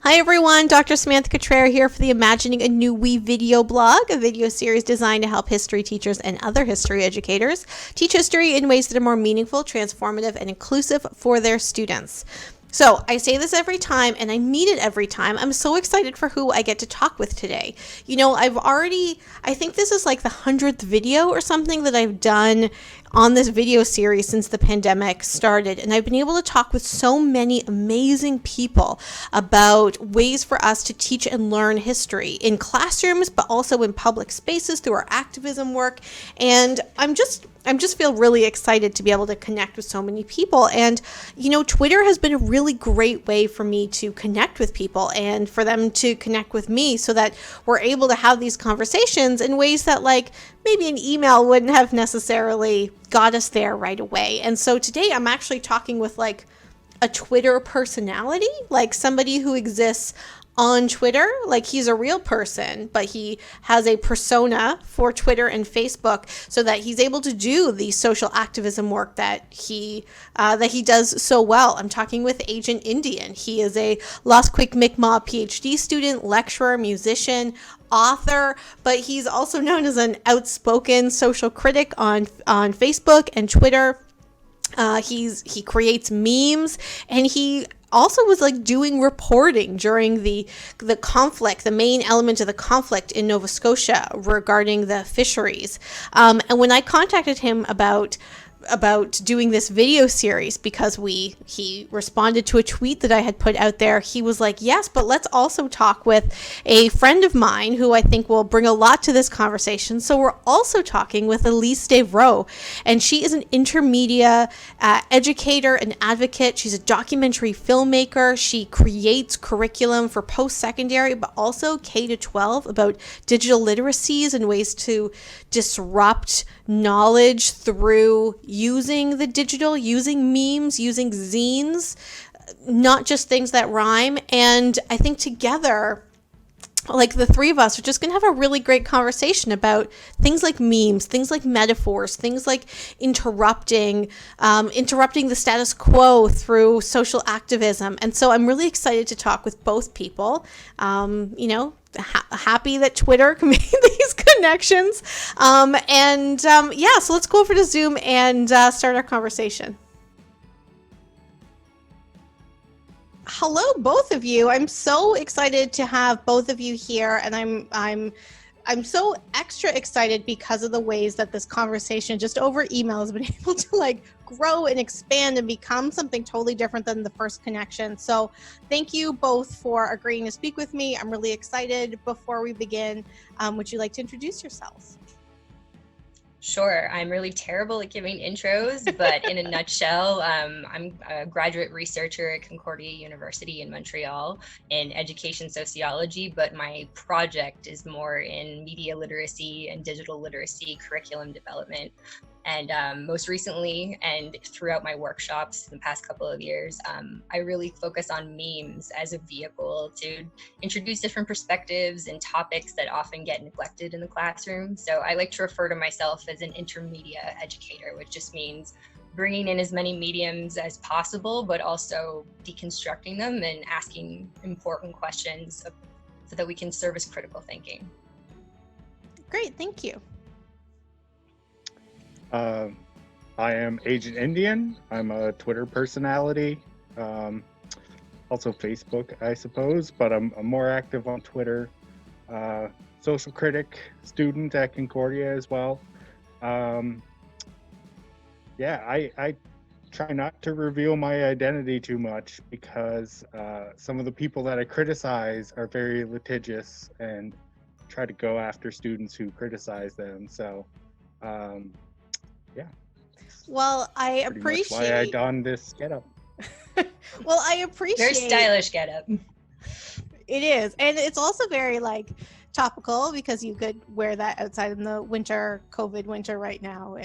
Hi everyone, Dr. Samantha Cottrell here for the Imagining a New We video blog, a video series designed to help history teachers and other history educators teach history in ways that are more meaningful, transformative, and inclusive for their students. So I say this every time and I mean it every time. I'm so excited for who I get to talk with today. You know, I think this is like the 100th video or something that I've done on this video series since the pandemic started. And I've been able to talk with so many amazing people about ways for us to teach and learn history in classrooms, but also in public spaces through our activism work. And I'm just feel really excited to be able to connect with so many people. And, you know, Twitter has been a really great way for me to connect with people and for them to connect with me so that we're able to have these conversations in ways that like maybe an email wouldn't have necessarily got us there right away. And so today I'm actually talking with like a Twitter personality, like somebody who exists on Twitter, like he's a real person, but he has a persona for Twitter and Facebook so that he's able to do the social activism work that he does so well. I'm talking with AgentNDN. He is a Las Quick Mi'kmaq PhD student, lecturer, musician, author, but he's also known as an outspoken social critic on Facebook and Twitter. He creates memes, and he also was like doing reporting during the conflict, the main element of the conflict in Nova Scotia regarding the fisheries. And when I contacted him about doing this video series because he responded to a tweet that I had put out there, he was like, yes, but let's also talk with a friend of mine who I think will bring a lot to this conversation. So we're also talking with Elysse Deveaux, and she is an intermedia educator and advocate. She's a documentary filmmaker. She creates curriculum for post-secondary, but also K-12 about digital literacies and ways to disrupt knowledge through using the digital, using memes, using zines, not just things that rhyme. And I think together, like the three of us are just going to have a really great conversation about things like memes, things like metaphors, things like interrupting the status quo through social activism. And so I'm really excited to talk with both people. Happy that Twitter can make these connections. So let's go over to Zoom and start our conversation. Hello, both of you. I'm so excited to have both of you here, and I'm so extra excited because of the ways that this conversation just over email has been able to like grow and expand and become something totally different than the first connection. So thank you both for agreeing to speak with me. I'm really excited. Before we begin, would you like to introduce yourselves? Sure. I'm really terrible at giving intros, but in a nutshell, I'm a graduate researcher at Concordia University in Montreal in education sociology, but my project is more in media literacy and digital literacy curriculum development. And most recently, and throughout my workshops in the past couple of years, I really focus on memes as a vehicle to introduce different perspectives and topics that often get neglected in the classroom. So I like to refer to myself as an intermedia educator, which just means bringing in as many mediums as possible, but also deconstructing them and asking important questions so that we can serve as critical thinking. Great, thank you. I am AgentNDN. I'm a Twitter personality, also Facebook, I suppose, but I'm more active on Twitter. Social critic, student at Concordia as well. I try not to reveal my identity too much because some of the people that I criticize are very litigious and try to go after students who criticize them. So, Well, I appreciate why I donned this getup. Well, I appreciate very stylish getup. It is, and it's also very like topical because you could wear that outside in the winter, COVID winter right now,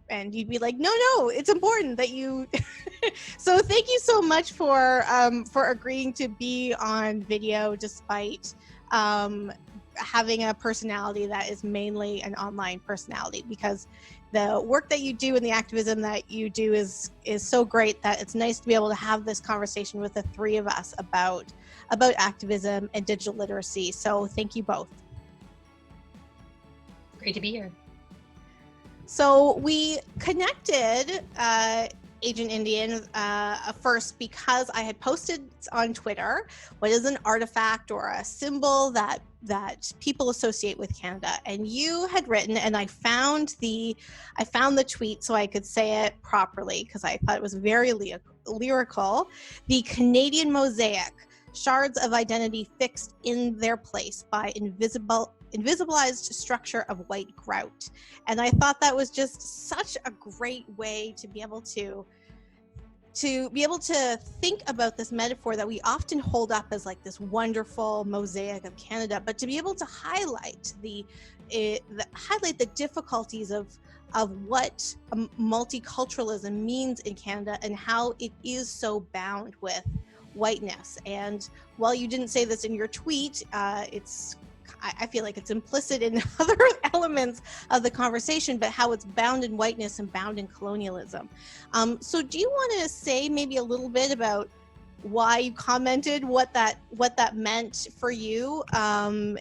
and you'd be like, no, it's important that you. So thank you so much for agreeing to be on video despite having a personality that is mainly an online personality, because the work that you do and the activism that you do is so great that it's nice to be able to have this conversation with the three of us about activism and digital literacy. So thank you both. Great to be here. So we connected AgentNDN first because I had posted on Twitter what is an artifact or a symbol that people associate with Canada, and you had written, and I found the tweet so I could say it properly because I thought it was very lyrical. The Canadian mosaic, shards of identity fixed in their place by invisibilized structure of white grout. And I thought that was just such a great way to be able to think about this metaphor that we often hold up as like this wonderful mosaic of Canada, but to be able to highlight the difficulties of what multiculturalism means in Canada and how it is so bound with whiteness. And while you didn't say this in your tweet, I feel like it's implicit in other elements of the conversation, but how it's bound in whiteness and bound in colonialism. So do you want to say maybe a little bit about why you commented, what that meant for you? And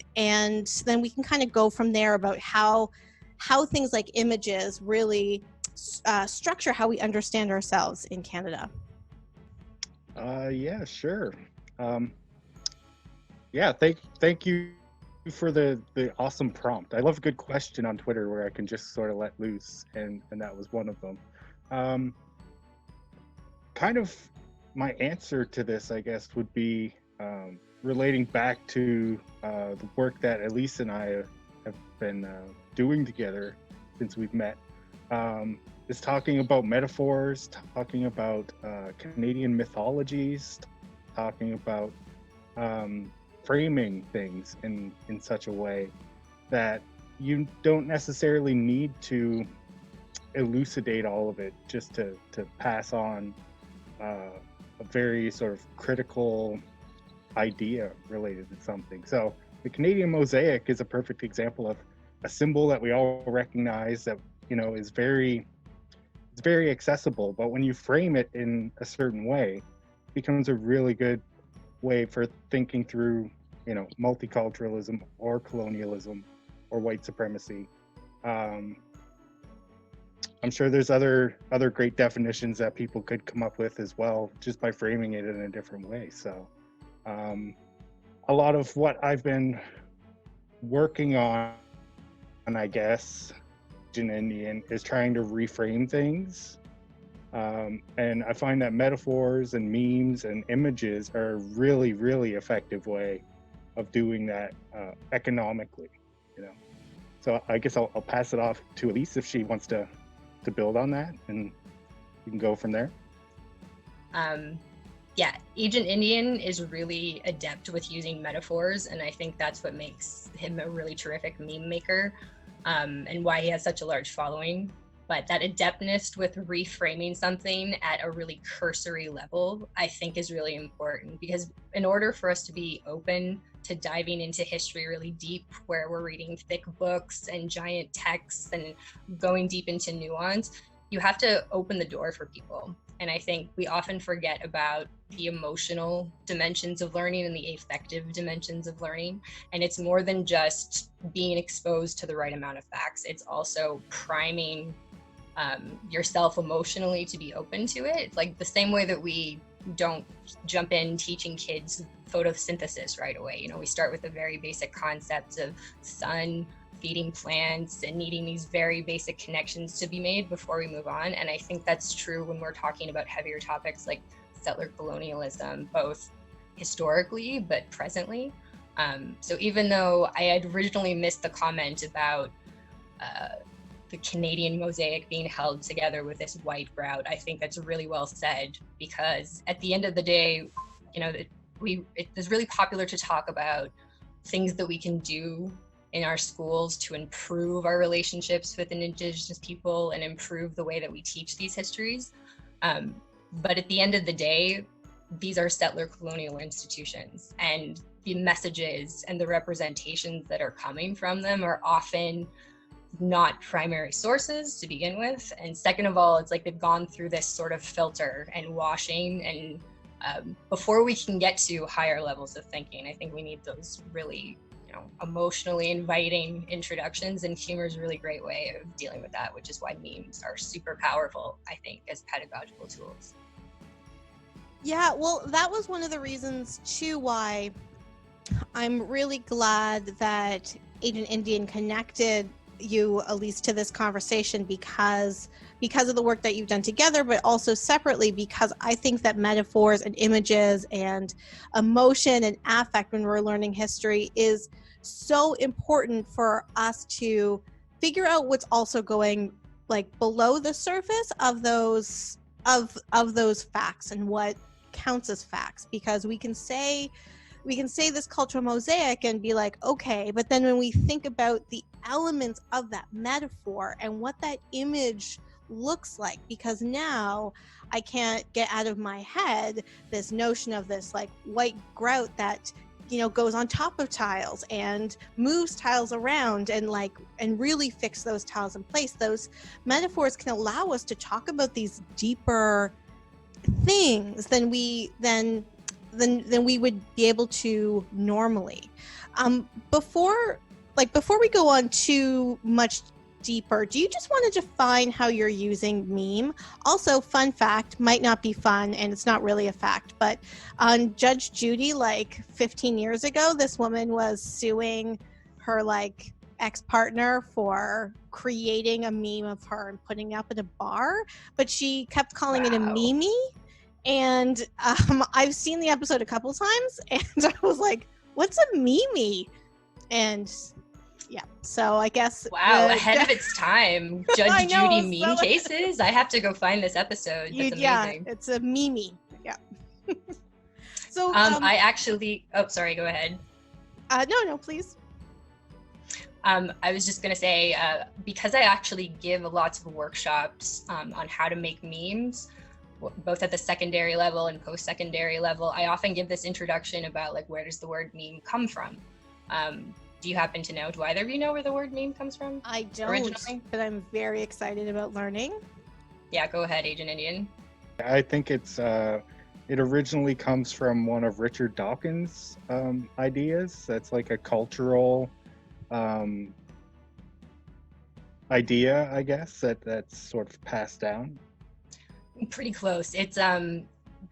then we can kind of go from there about how things like images really structure how we understand ourselves in Canada. Yeah, sure. Thank you for the awesome prompt. I love a good question on Twitter where I can just sort of let loose, and that was one of them. Kind of my answer to this, I guess, would be relating back to the work that Elysse and I have been doing together since we've met. Is talking about metaphors, talking about Canadian mythologies, talking about framing things in such a way that you don't necessarily need to elucidate all of it just to pass on a very sort of critical idea related to something. So the Canadian mosaic is a perfect example of a symbol that we all recognize that, is very accessible, but when you frame it in a certain way, it becomes a really good way for thinking through, multiculturalism or colonialism or white supremacy. I'm sure there's other great definitions that people could come up with as well, just by framing it in a different way. So a lot of what I've been working on, I guess, AgentNDN, is trying to reframe things. And I find that metaphors and memes and images are a really, really effective way of doing that economically, So I guess I'll pass it off to Elysse if she wants to build on that, and we can go from there. AgentNDN is really adept with using metaphors, and I think that's what makes him a really terrific meme maker, and why he has such a large following. But that adeptness with reframing something at a really cursory level, I think, is really important, because in order for us to be open to diving into history really deep, where we're reading thick books and giant texts and going deep into nuance, you have to open the door for people. And I think we often forget about the emotional dimensions of learning and the affective dimensions of learning. And it's more than just being exposed to the right amount of facts. It's also priming yourself emotionally to be open to it. It's like the same way that we don't jump in teaching kids photosynthesis right away. We start with the very basic concepts of sun, feeding plants, and needing these very basic connections to be made before we move on. And I think that's true when we're talking about heavier topics like settler colonialism, both historically but presently. So even though I had originally missed the comment about the Canadian mosaic being held together with this white grout, I think that's really well said, because at the end of the day, it's really popular to talk about things that we can do in our schools to improve our relationships with Indigenous people and improve the way that we teach these histories. But at the end of the day, these are settler colonial institutions, and the messages and the representations that are coming from them are often not primary sources to begin with. And second of all, it's like they've gone through this sort of filter and washing, and before we can get to higher levels of thinking, I think we need those really, emotionally inviting introductions, and humor is a really great way of dealing with that, which is why memes are super powerful, I think, as pedagogical tools. Yeah, well, that was one of the reasons too why I'm really glad that AgentNDN connected you, Elysse, to this conversation, because of the work that you've done together, but also separately, because I think that metaphors and images and emotion and affect when we're learning history is so important for us to figure out what's also going like below the surface of those facts and what counts as facts, because we can say this cultural mosaic and be like, okay, but then when we think about the elements of that metaphor and what that image looks like, because now I can't get out of my head this notion of this like white grout that goes on top of tiles and moves tiles around and really fix those tiles in place. Those metaphors can allow us to talk about these deeper things than we would be able to normally. Before we go on too much deeper, do you just want to define how you're using meme? Also, fun fact, might not be fun and it's not really a fact, but on Judge Judy, 15 years ago, this woman was suing her ex-partner for creating a meme of her and putting it up at a bar, but she kept calling it a meme. And I've seen the episode a couple times, and I was like, what's a meme? And yeah, so I guess ahead of its time. Judge Judy meme cases. I have to go find this episode. That's amazing. Yeah, it's a meme. Yeah. So I actually. Oh, sorry. Go ahead. No, please. I was just gonna say, because I actually give lots of workshops on how to make memes, both at the secondary level and post-secondary level, I often give this introduction about where does the word meme come from. Do you happen to know? Do either of you know where the word meme comes from? I don't, originally? But I'm very excited about learning. Yeah, go ahead, AgentNDN. I think it originally comes from one of Richard Dawkins' ideas. That's like a cultural idea, I guess, that's sort of passed down. Pretty close. It's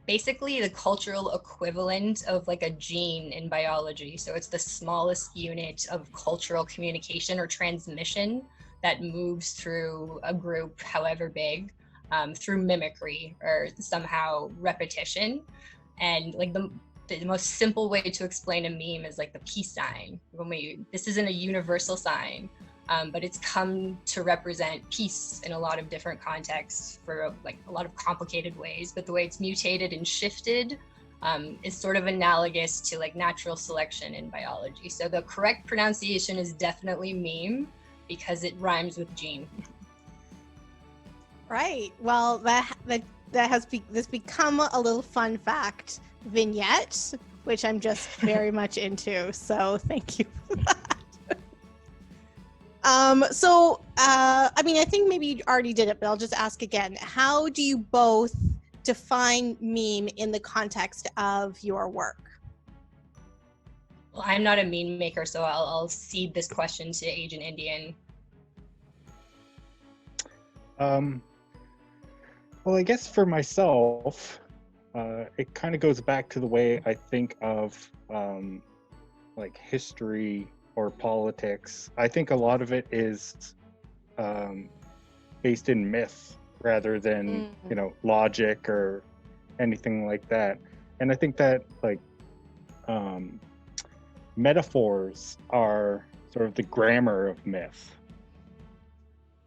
basically the cultural equivalent of a gene in biology. So it's the smallest unit of cultural communication or transmission that moves through a group, however big, through mimicry or somehow repetition. And the most simple way to explain a meme is the peace sign. This isn't a universal sign, but it's come to represent peace in a lot of different contexts for a lot of complicated ways. But the way it's mutated and shifted is sort of analogous to natural selection in biology. So the correct pronunciation is definitely meme because it rhymes with gene. Right. Well, this become a little fun fact vignette, which I'm just very much into. So thank you for that. I think maybe you already did it, but I'll just ask again. How do you both define meme in the context of your work? Well, I'm not a meme maker, so I'll cede this question to AgentNDN. Well, I guess for myself, it kind of goes back to the way I think of history or politics. I think a lot of it is based in myth rather than logic or anything like that. And I think that metaphors are sort of the grammar of myth.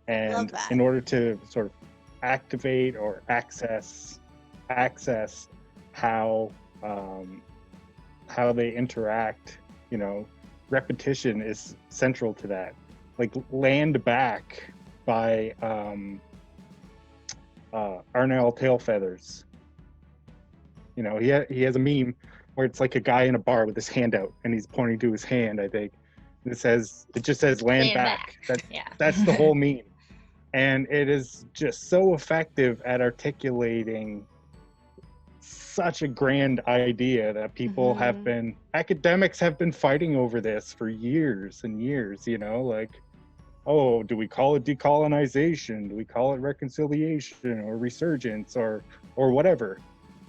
And in order to sort of activate or access how they interact, repetition is central to that. Land Back by Arnell Tailfeathers. He has a meme where it's a guy in a bar with his hand out and he's pointing to his hand, I think. It just says land back. That's the whole meme. And it is just so effective at articulating such a grand idea that people academics have been fighting over this for years and years, like, oh, do we call it decolonization? Do we call it reconciliation or resurgence or whatever?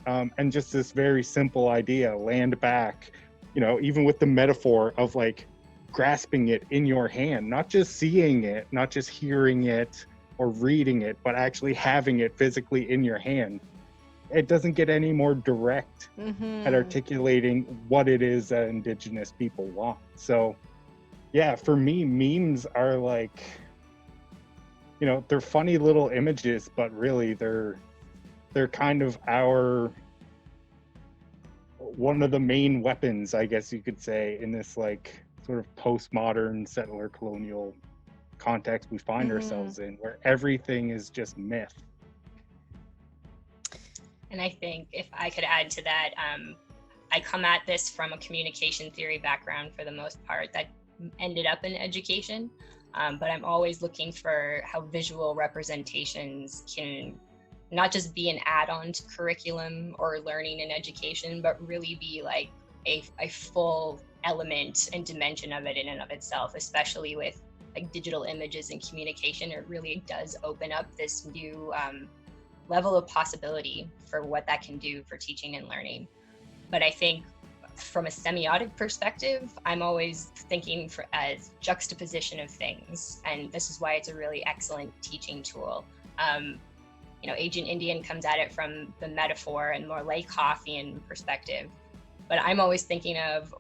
And just this very simple idea, land back, even with the metaphor of like grasping it in your hand, not just seeing it, not just hearing it or reading it, but actually having it physically in your hand. It doesn't get any more direct at articulating what it is that Indigenous people want. So yeah, for me, memes are like, they're funny little images, but really they're kind of one of the main weapons, I guess you could say, in this like sort of postmodern settler colonial context we find ourselves in, where everything is just myth. And I think if I could add to that, I come at this from a communication theory background for the most part that ended up in education, but I'm always looking for how visual representations can not just be an add-on to curriculum or learning in education, but really be like a full element and dimension of it in and of itself, especially with like digital images and communication. It really does open up this new level of possibility for what that can do for teaching and learning. But I think from a semiotic perspective, I'm always thinking as juxtaposition of things. And this is why it's a really excellent teaching tool. AgentNDN comes at it from the metaphor and more Lakoffian perspective. But I'm always thinking of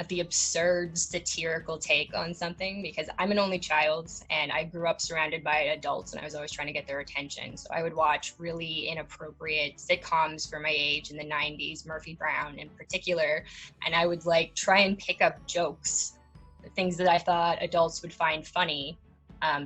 the absurd satirical take on something, because I'm an only child and I grew up surrounded by adults and I was always trying to get their attention. So I would watch really inappropriate sitcoms for my age in the 90s, Murphy Brown in particular, and I would like try and pick up jokes, the things that I thought adults would find funny,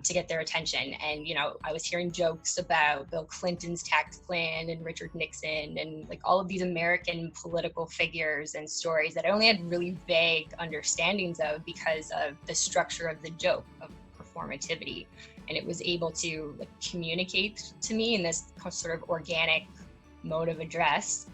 to get their attention. And I was hearing jokes about Bill Clinton's tax plan and Richard Nixon and like all of these American political figures and stories that I only had really vague understandings of because of the structure of the joke, of performativity. And it was able to like communicate to me in this sort of organic mode of address,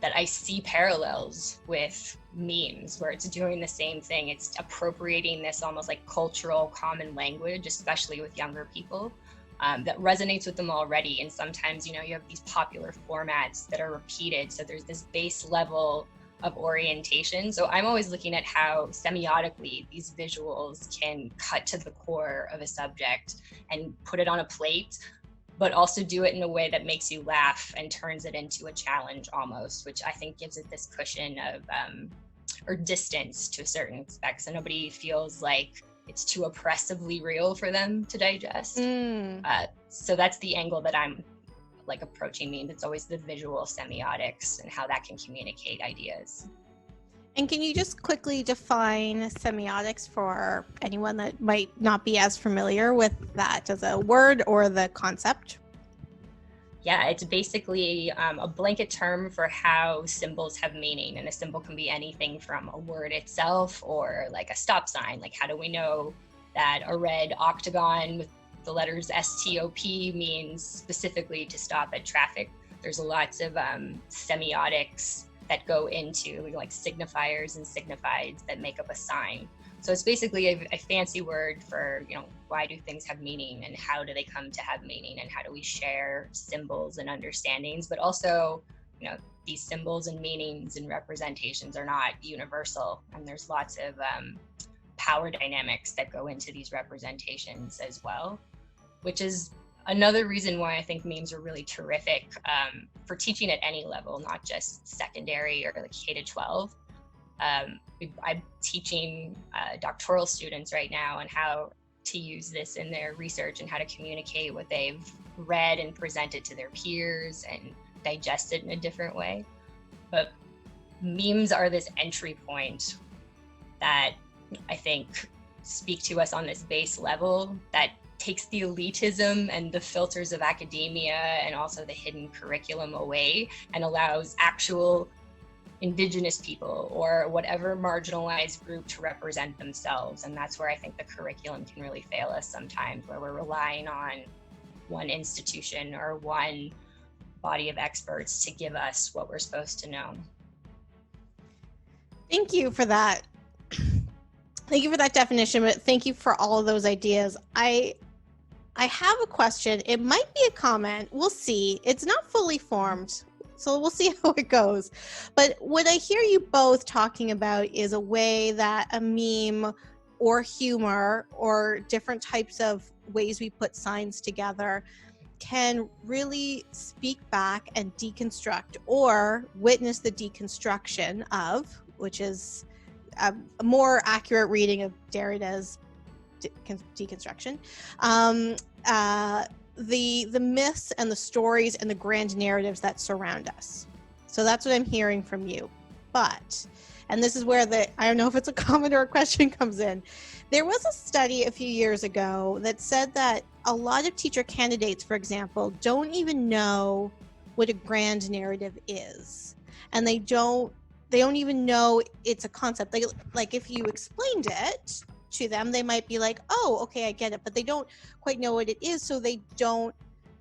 that I see parallels with memes, where it's doing the same thing. It's appropriating this almost like cultural common language, especially with younger people, that resonates with them already. And sometimes, you have these popular formats that are repeated. So there's this base level of orientation. So I'm always looking at how semiotically these visuals can cut to the core of a subject and put it on a plate, but also do it in a way that makes you laugh and turns it into a challenge almost, which I think gives it this cushion of, or distance to a certain extent. So nobody feels like it's too oppressively real for them to digest. So that's the angle that I'm like approaching memes. It's always the visual semiotics and how that can communicate ideas. And can you just quickly define semiotics for anyone that might not be as familiar with that as a word or the concept? Yeah, it's basically a blanket term for how symbols have meaning. And a symbol can be anything from a word itself or like a stop sign. Like, how do we know that a red octagon with the letters STOP means specifically to stop at traffic? There's lots of semiotics that go into like signifiers and signifieds that make up a sign. So it's basically a fancy word for, why do things have meaning and how do they come to have meaning and how do we share symbols and understandings, but also, these symbols and meanings and representations are not universal. And there's lots of power dynamics that go into these representations as well, which is another reason why I think memes are really terrific for teaching at any level, not just secondary or like K-12. I'm teaching doctoral students right now on how to use this in their research and how to communicate what they've read and present it to their peers and digest it in a different way. But memes are this entry point that I think speak to us on this base level that takes the elitism and the filters of academia and also the hidden curriculum away and allows actual indigenous people or whatever marginalized group to represent themselves. And that's where I think the curriculum can really fail us sometimes, where we're relying on one institution or one body of experts to give us what we're supposed to know. Thank you for that. Thank you for that definition, but thank you for all of those ideas. I have a question. It might be a comment. We'll see. It's not fully formed, so we'll see how it goes. But what I hear you both talking about is a way that a meme or humor or different types of ways we put signs together can really speak back and deconstruct or witness the deconstruction of, which is a more accurate reading of Derrida's deconstruction, the myths and the stories and the grand narratives that surround us. So that's what I'm hearing from you. But, and this is where I don't know if it's a comment or a question comes in. There was a study a few years ago that said that a lot of teacher candidates, for example, don't even know what a grand narrative is. And they don't even know it's a concept. Like if you explained it to them, they might be like, oh, okay, I get it. But they don't quite know what it is, so they don't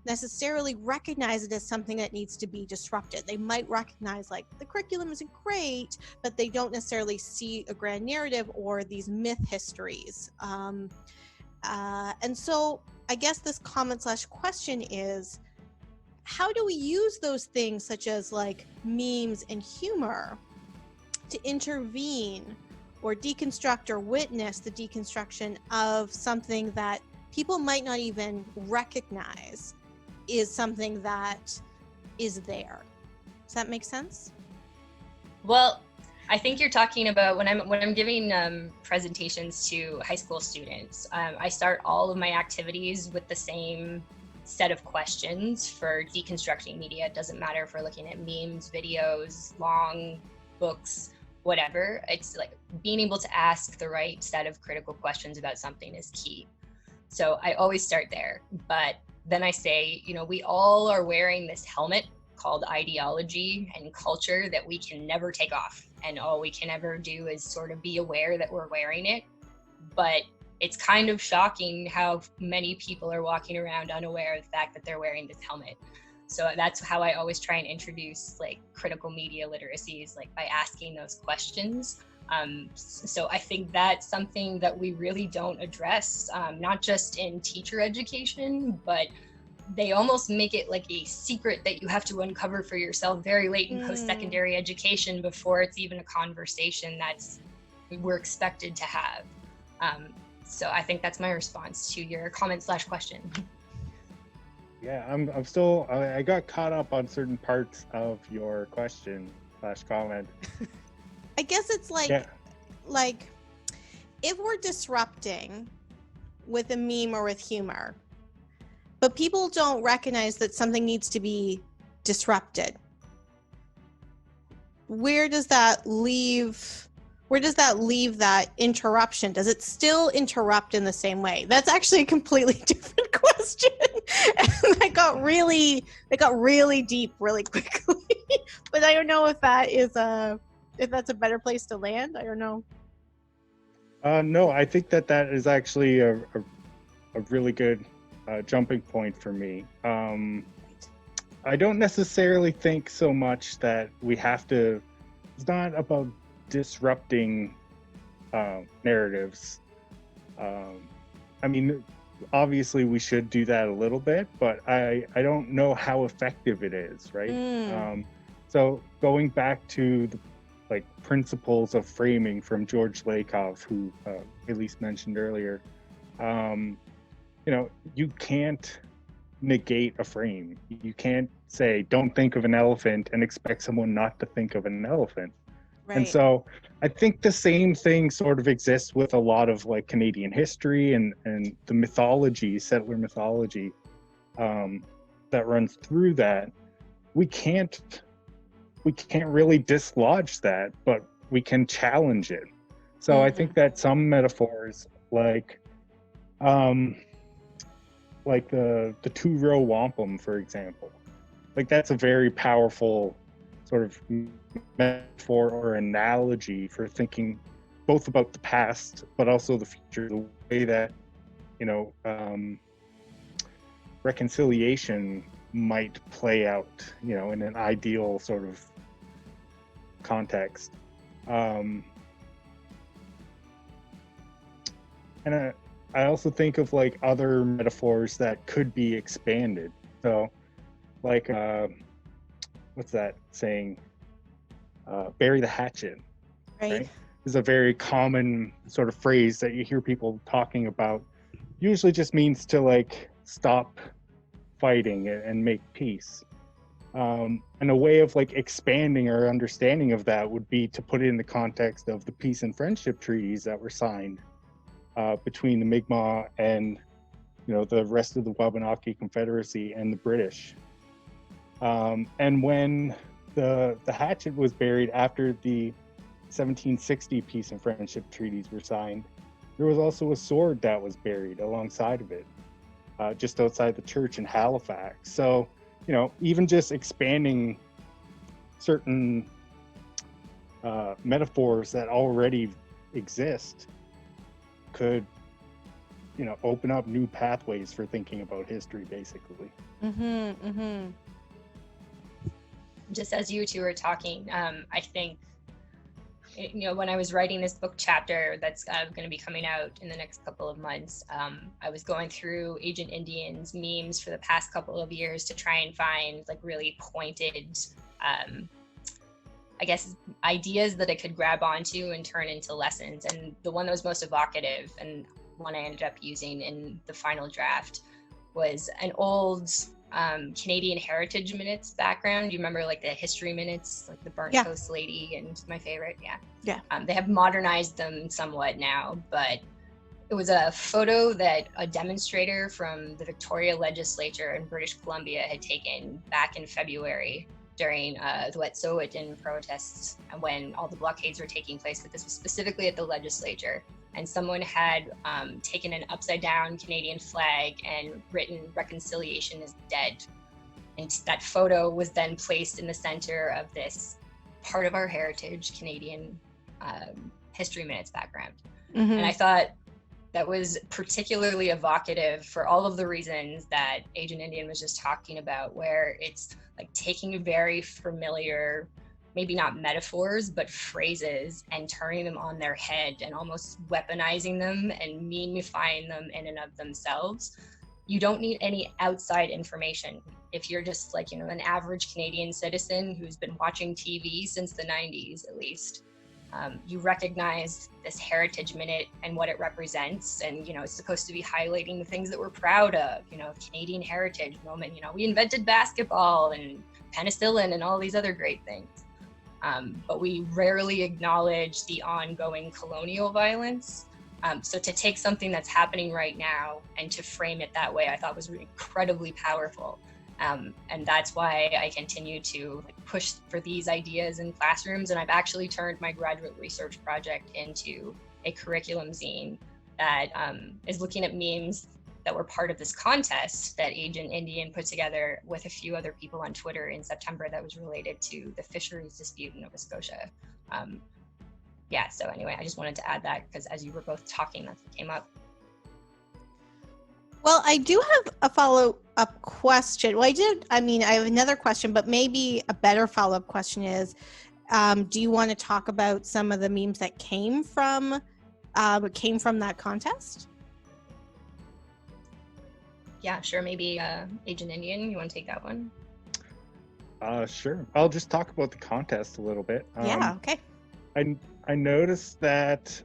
necessarily recognize it as something that needs to be disrupted. They might recognize like the curriculum isn't great, but they don't necessarily see a grand narrative or these myth histories. And so I guess this comment/question is, how do we use those things such as like memes and humor to intervene or deconstruct or witness the deconstruction of something that people might not even recognize is something that is there? Does that make sense? Well, I think you're talking about when I'm giving presentations to high school students, I start all of my activities with the same set of questions for deconstructing media. It doesn't matter if we're looking at memes, videos, long books, whatever. It's like being able to ask the right set of critical questions about something is key. So I always start there. But then I say, we all are wearing this helmet called ideology and culture that we can never take off. And all we can ever do is sort of be aware that we're wearing it. But it's kind of shocking how many people are walking around unaware of the fact that they're wearing this helmet. So that's how I always try and introduce like critical media literacies, like by asking those questions. So I think that's something that we really don't address, not just in teacher education, but they almost make it like a secret that you have to uncover for yourself very late in post-secondary education before it's even a conversation we're expected to have. So I think that's my response to your comment/question. Yeah, I'm still, I got caught up on certain parts of your question/comment. I guess it's like if we're disrupting with a meme or with humor, but people don't recognize that something needs to be disrupted, where does that leave that interruption? Does it still interrupt in the same way? That's actually a completely different question. And I got really deep really quickly. But I don't know if that's a better place to land. I don't know. No, I think that is actually a really good jumping point for me. I don't necessarily think so much that we have to, it's not about disrupting narratives. I mean, obviously we should do that a little bit, but I don't know how effective it is, right? So going back to the principles of framing from George Lakoff, who Elysse mentioned earlier, you can't negate a frame. You can't say, don't think of an elephant and expect someone not to think of an elephant. Right. And so I think the same thing sort of exists with a lot of Canadian history and the mythology, settler mythology, that runs through that. We can't really dislodge that, but we can challenge it. So I think that some metaphors like the two-row wampum, for example, that's a very powerful sort of metaphor or analogy for thinking both about the past but also the future, the way that, you know, reconciliation might play out, you know, in an ideal sort of context. And I also think of like other metaphors that could be expanded. So like, what's that saying? Bury the hatchet, right? Is a very common sort of phrase that you hear people talking about. Usually just means to like stop fighting and make peace. And a way of like expanding our understanding of that would be to put it in the context of the peace and friendship treaties that were signed between the Mi'kmaq and, you know, the rest of the Wabanaki Confederacy and the British. And when the hatchet was buried after the 1760 peace and friendship treaties were signed, there was also a sword that was buried alongside of it, just outside the church in Halifax. So, you know, even just expanding certain metaphors that already exist could, you know, open up new pathways for thinking about history, basically. Just as you two were talking, I think, you know, when I was writing this book chapter that's going to be coming out in the next couple of months, I was going through AgentNDN's memes for the past couple of years to try and find like really pointed, I guess, ideas that I could grab onto and turn into lessons. And the one that was most evocative and one I ended up using in the final draft was an old Canadian Heritage Minutes background. Do you remember like the history minutes, like the burnt toast lady and my favorite? Yeah. They have modernized them somewhat now, but it was a photo that a demonstrator from the Victoria Legislature in British Columbia had taken back in February during the Wet'suwet'en protests when all the blockades were taking place, but this was specifically at the legislature. And someone had taken an upside down Canadian flag and written "Reconciliation is dead." And that photo was then placed in the center of this part of our heritage, Canadian History Minutes background. And I thought that was particularly evocative for all of the reasons that AgentNDN was just talking about, where it's like taking very familiar, maybe not metaphors, but phrases and turning them on their head and almost weaponizing them and memeifying them in and of themselves. You don't need any outside information. If you're just like, you know, an average Canadian citizen who's been watching TV since the 90s, at least, you recognize this Heritage Minute and what it represents. And, you know, it's supposed to be highlighting the things that we're proud of, you know, Canadian heritage moment, you know, we invented basketball and penicillin and all these other great things. But we rarely acknowledge the ongoing colonial violence. So to take something that's happening right now and to frame it that way, I thought was incredibly powerful. And that's why I continue to push for these ideas in classrooms. And I've actually turned my graduate research project into a curriculum zine that is looking at memes that were part of this contest that AgentNDN put together with a few other people on Twitter in September that was related to the fisheries dispute in Nova Scotia. So anyway, I just wanted to add that because as you were both talking, that's what came up. Well, I do have a follow-up question. Well, I have another question, but maybe a better follow-up question is, do you want to talk about some of the memes that came from that contest? Yeah, sure. Maybe AgentNDN, you want to take that one? Sure. I'll just talk about the contest a little bit. Yeah, okay. I noticed that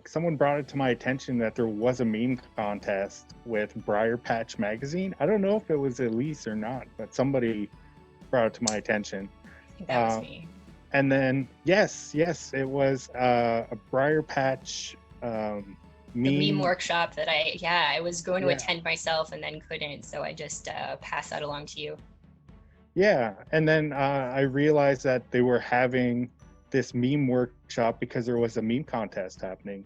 someone brought it to my attention that there was a meme contest with Briar Patch magazine. I don't know if it was Elysse or not, but somebody brought it to my attention. I think that was me. And then, yes, it was a Briar Patch meme. The meme workshop that I was going to attend myself and then couldn't, so I just passed that along to you. Yeah, and then I realized that they were having this meme workshop because there was a meme contest happening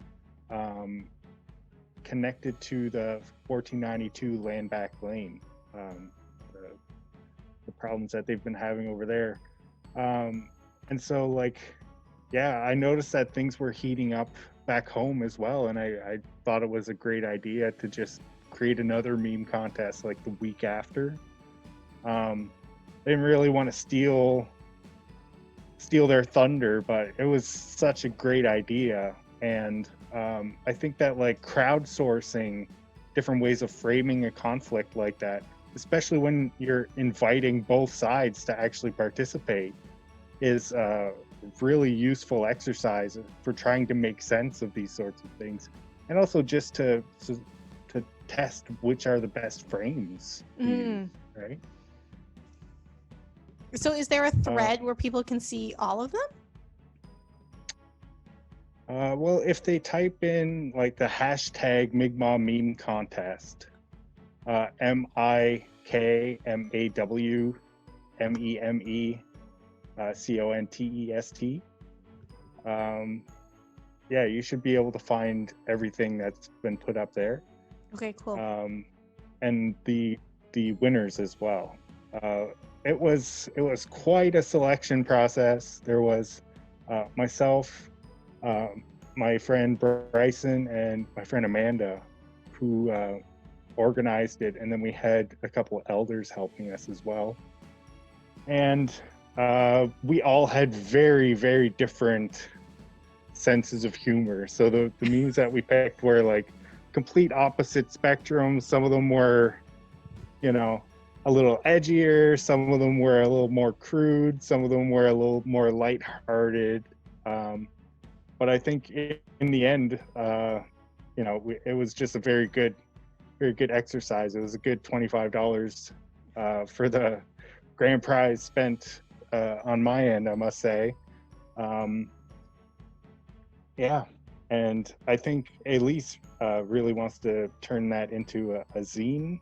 connected to the 1492 Land Back Lane, problems that they've been having over there. And so like, yeah, I noticed that things were heating up back home as well, and I thought it was a great idea to just create another meme contest like the week after. They didn't really want to steal their thunder, but it was such a great idea. And I think that like crowdsourcing different ways of framing a conflict like that, especially when you're inviting both sides to actually participate, is a really useful exercise for trying to make sense of these sorts of things, and also just to test which are the best frames to use, right? So is there a thread where people can see all of them? Well, if they type in like the hashtag Mi'kmaq meme contest, MIKMAWMEME contest, yeah, you should be able to find everything that's been put up there. Okay, cool. And the winners as well. It was quite a selection process. There was myself, my friend Bryson, and my friend Amanda, who organized it, and then we had a couple of elders helping us as well. And we all had very, very different senses of humor. So the memes that we picked were like complete opposite spectrums. Some of them were, you know, a little edgier. Some of them were a little more crude. Some of them were a little more lighthearted. But I think in the end, you know, it was just a very good exercise. It was a good $25 for the grand prize spent on my end, I must say. Yeah, and I think Elysse really wants to turn that into a zine.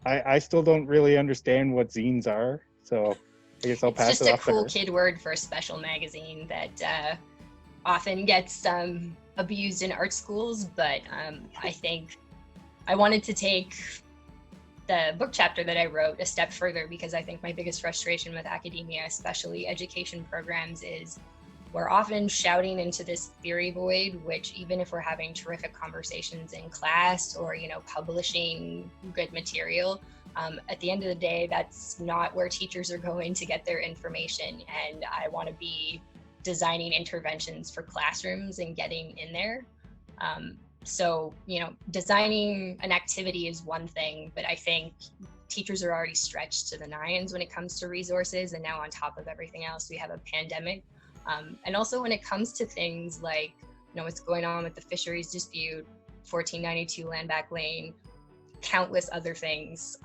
I still don't really understand what zines are, so I guess I'll pass it off to her. It's just a cool kid word for a special magazine that often gets abused in art schools, but I think I wanted to take the book chapter that I wrote a step further, because I think my biggest frustration with academia, especially education programs, is we're often shouting into this theory void, which even if we're having terrific conversations in class or, you know, publishing good material, at the end of the day, that's not where teachers are going to get their information. And I want to be designing interventions for classrooms and getting in there. So, you know, designing an activity is one thing, but I think teachers are already stretched to the nines when it comes to resources. And now on top of everything else, we have a pandemic. And also when it comes to things like, you know, what's going on with the fisheries dispute, 1492 land back lane, countless other things,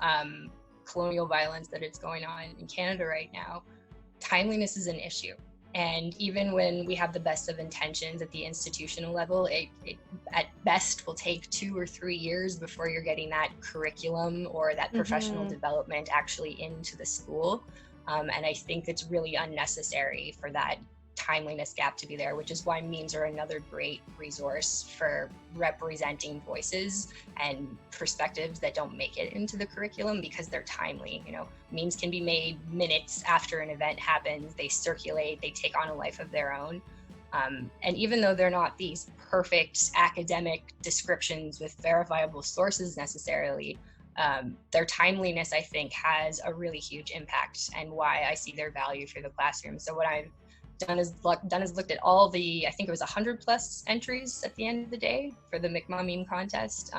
colonial violence that is going on in Canada right now, timeliness is an issue. And even when we have the best of intentions at the institutional level, it at best will take 2 or 3 years before you're getting that curriculum or that professional development actually into the school. And I think it's really unnecessary for that timeliness gap to be there, which is why memes are another great resource for representing voices and perspectives that don't make it into the curriculum because they're timely. You know, memes can be made minutes after an event happens, they circulate, they take on a life of their own. And even though they're not these perfect academic descriptions with verifiable sources necessarily, their timeliness, I think, has a really huge impact, and why I see their value for the classroom. So what I've done is looked at all the, I think it was 100+ entries at the end of the day for the Mi'kmaq meme contest,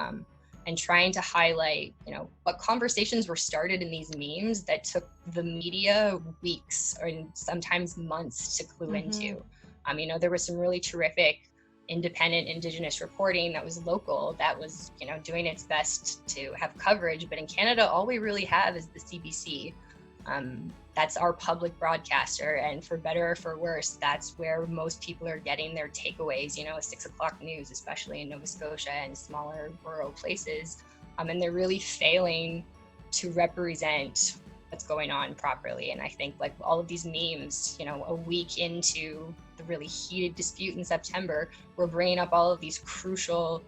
and trying to highlight, you know, what conversations were started in these memes that took the media weeks or sometimes months to clue into. You know, there was some really terrific independent Indigenous reporting that was local, that was, you know, doing its best to have coverage. But in Canada, all we really have is the CBC. That's our public broadcaster, and for better or for worse, that's where most people are getting their takeaways, you know, 6 o'clock news, especially in Nova Scotia and smaller rural places. And they're really failing to represent what's going on properly. And I think like all of these memes, you know, a week into the really heated dispute in September, we're bringing up all of these crucial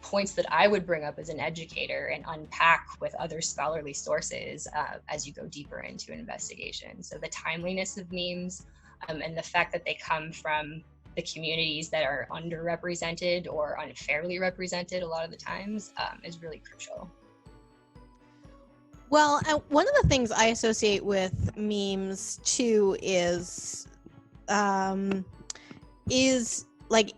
points that I would bring up as an educator and unpack with other scholarly sources as you go deeper into an investigation. So the timeliness of memes and the fact that they come from the communities that are underrepresented or unfairly represented a lot of the times is really crucial. Well, one of the things I associate with memes too is like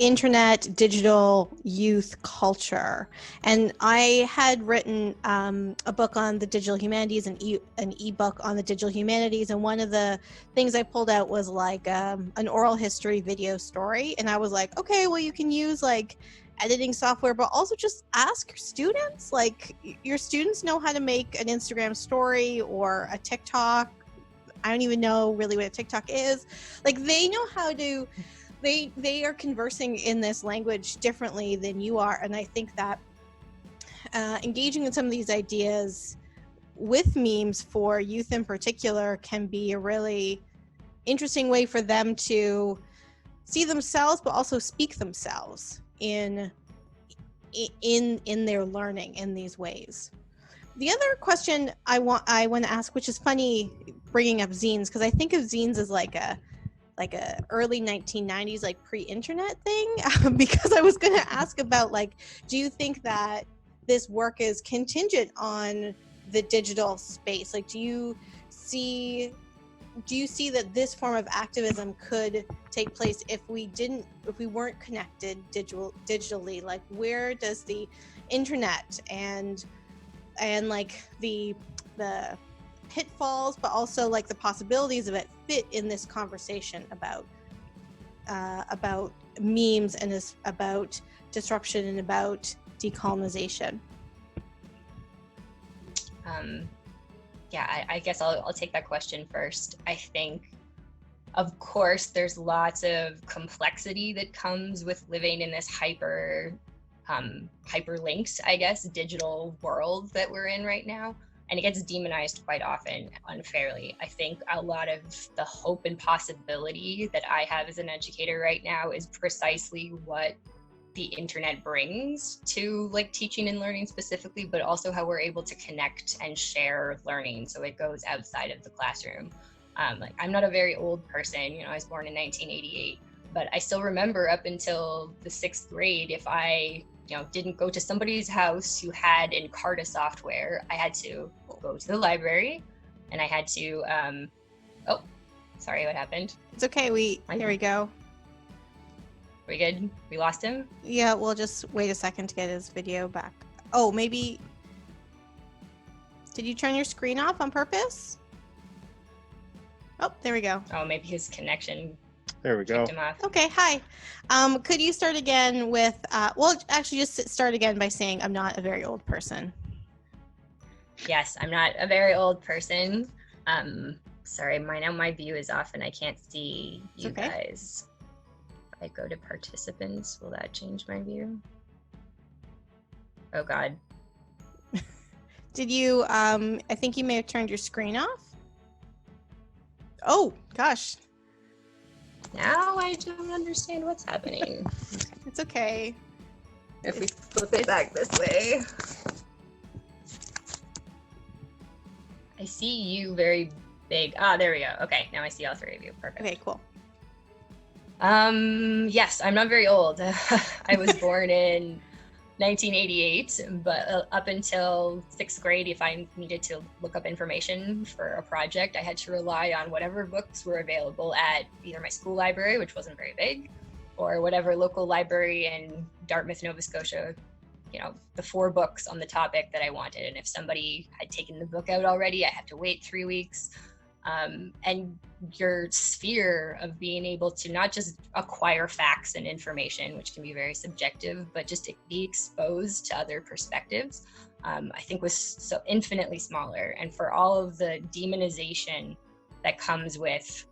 internet, digital youth culture. And I had written a book on the digital humanities, an ebook on the digital humanities. And one of the things I pulled out was like an oral history video story. And I was like, okay, well, you can use like editing software, but also just ask your students. Like, your students know how to make an Instagram story or a TikTok. I don't even know really what a TikTok is. Like, they know how to, they are conversing in this language differently than you are. And I think that engaging in some of these ideas with memes for youth in particular can be a really interesting way for them to see themselves, but also speak themselves in their learning in these ways. The other question I want to ask, which is funny bringing up zines, because I think of zines as like a early 1990s like pre-internet thing, because I was going to ask about, like, do you think that this work is contingent on the digital space? Like, do you see that this form of activism could take place if we weren't connected digitally? Like, where does the internet and like the pitfalls, but also like the possibilities of it fit in this conversation about memes and about disruption and about decolonization? Yeah, I guess I'll take that question first. I think, of course, there's lots of complexity that comes with living in this hyperlinked, I guess, digital world that we're in right now. And it gets demonized quite often unfairly. I think a lot of the hope and possibility that I have as an educator right now is precisely what the internet brings to like teaching and learning specifically, but also how we're able to connect and share learning so it goes outside of the classroom. Like, I'm not a very old person, I was born in 1988, but I still remember up until the 6th grade, if I didn't go to somebody's house who had Encarta software, I had to go to the library, and I had to, oh, sorry, what happened? It's okay, here we go. We good? We lost him? Yeah, we'll just wait a second to get his video back. Oh, maybe, did you turn your screen off on purpose? Oh, there we go. Oh, maybe his connection. There we go. Him off. Okay, hi. Could you start again with, well, actually just start again by saying I'm not a very old person. Yes, I'm not a very old person. Sorry, my view is off and I can't see you guys. If I go to participants, will that change my view? Oh God. Did you, I think you may have turned your screen off. Oh, gosh. Now I don't understand what's happening. It's okay. If we flip it back this way. I see you very big. Ah, there we go. Okay, now I see all three of you. Perfect. Okay, cool. Yes, I'm not very old. I was born in 1988, but up until 6th grade, if I needed to look up information for a project, I had to rely on whatever books were available at either my school library, which wasn't very big, or whatever local library in Dartmouth, Nova Scotia, the 4 books on the topic that I wanted. And if somebody had taken the book out already, I had to wait 3 weeks. And your sphere of being able to not just acquire facts and information, which can be very subjective, but just to be exposed to other perspectives, I think was so infinitely smaller. And for all of the demonization that comes with,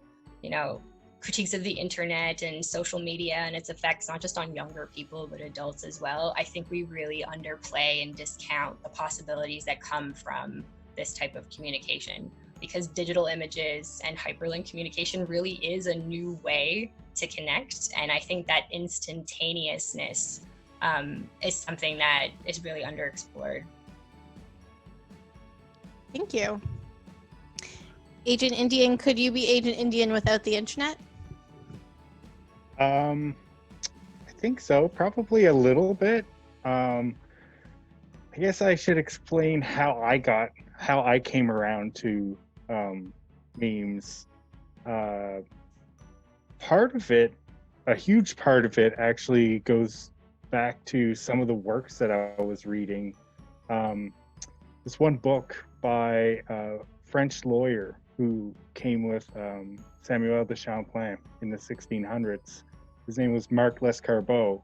critiques of the internet and social media and its effects, not just on younger people, but adults as well, I think we really underplay and discount the possibilities that come from this type of communication. Because digital images and hyperlink communication really is a new way to connect. And I think that instantaneousness is something that is really underexplored. Thank you. AgentNDN, could you be AgentNDN without the internet? I think so, probably a little bit. I guess I should explain how I came around to memes. Part of it, a huge part of it, actually goes back to some of the works that I was reading. This one book by a French lawyer who came with Samuel de Champlain in the 1600s. His name was Marc Lescarbot.